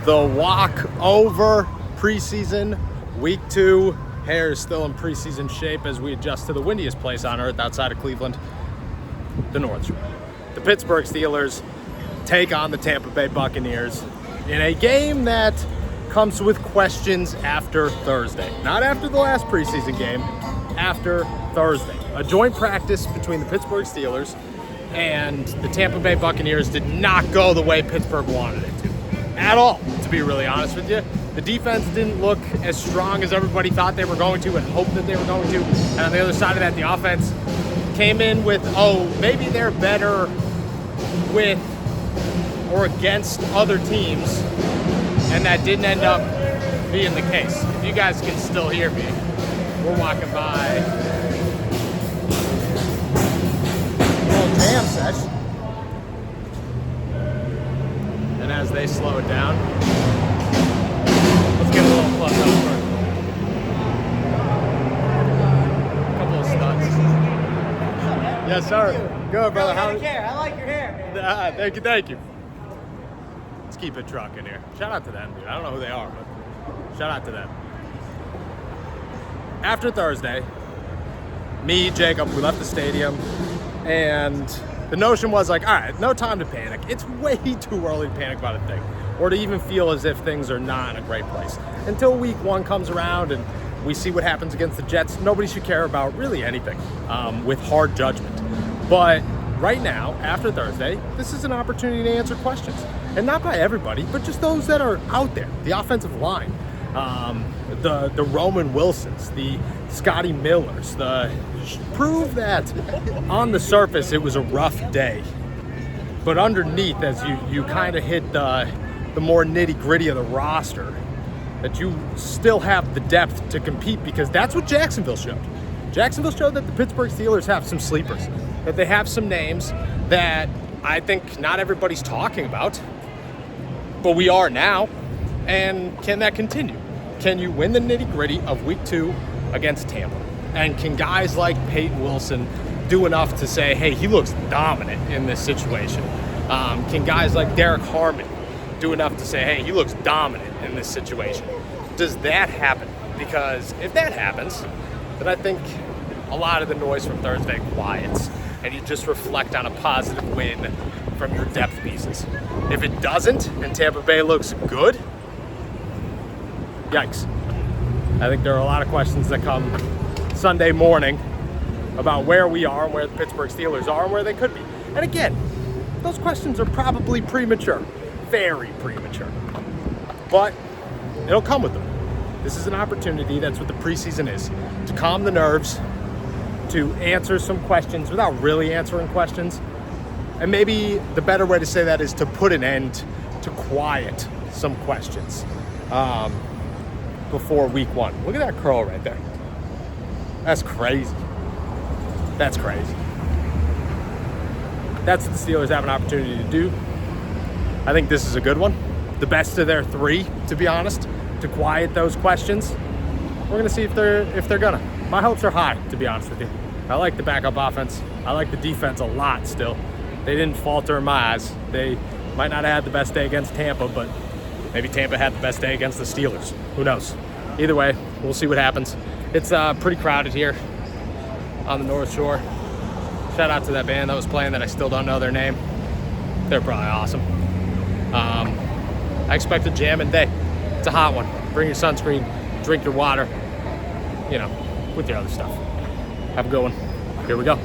the walk over preseason week 2. Hair is still in preseason shape as we adjust to the windiest place on earth outside of Cleveland, the North Shore. The Pittsburgh Steelers take on the Tampa Bay Buccaneers in a game that comes with questions after Thursday. Not after the last preseason game, after Thursday. A joint practice between the Pittsburgh Steelers and the Tampa Bay Buccaneers did not go the way Pittsburgh wanted it to. At all, to be really honest with you. The defense didn't look as strong as everybody thought they were going to and hoped that they were going to. And on the other side of that, the offense came in with, maybe they're better with or against other teams. And that didn't end up being the case. If you guys can still hear me, we're walking by a little jam session. And as they slow it down, let's get a little close up first. A couple of studs. Yes, sir. Good, brother. I care. I like your hair, man. Thank you. Let's keep it trucking here. Shout out to them, dude. I don't know who they are, but shout out to them. After Thursday, me, Jacob, we left the stadium, and the notion was like, all right, no time to panic. It's way too early to panic about a thing, or to even feel as if things are not in a great place. Until week 1 comes around and we see what happens against the Jets, nobody should care about really anything with hard judgment. But right now, after Thursday, this is an opportunity to answer questions. And not by everybody, but just those that are out there. The offensive line, the Roman Wilsons, the Scotty Millers, prove that on the surface it was a rough day. But underneath, as you kind of hit the more nitty-gritty of the roster, that you still have the depth to compete, because that's what Jacksonville showed. Jacksonville showed that the Pittsburgh Steelers have some sleepers, that they have some names that I think not everybody's talking about, but we are now. And can that continue? Can you win the nitty-gritty of week 2 against Tampa? And can guys like Peyton Wilson do enough to say, hey, he looks dominant in this situation? Can guys like Derek Harmon do enough to say, hey, he looks dominant in this situation? Does that happen? Because if that happens, then I think a lot of the noise from Thursday quiets, and you just reflect on a positive win from your depth pieces. If it doesn't, and Tampa Bay looks good, yikes. I think there are a lot of questions that come Sunday morning about where we are and where the Pittsburgh Steelers are and where they could be. And again, those questions are probably premature, very premature. But it'll come with them. This is an opportunity, that's what the preseason is, to calm the nerves, to answer some questions without really answering questions. And maybe the better way to say that is to put an end to quiet some questions before week 1. Look at that curl right there. That's crazy. That's crazy. That's what the Steelers have an opportunity to do. I think this is a good one. The best of their 3, to be honest, to quiet those questions. We're going to see if they're gonna. My hopes are high, to be honest with you. I like the backup offense. I like the defense a lot still. They didn't falter in my eyes. They might not have had the best day against Tampa, but maybe Tampa had the best day against the Steelers. Who knows? Either way, we'll see what happens. It's pretty crowded here on the North Shore. Shout out to that band that was playing that I still don't know their name. They're probably awesome. I expect a jamming day. It's a hot one. Bring your sunscreen, drink your water, with your other stuff. Have a good one. Here we go.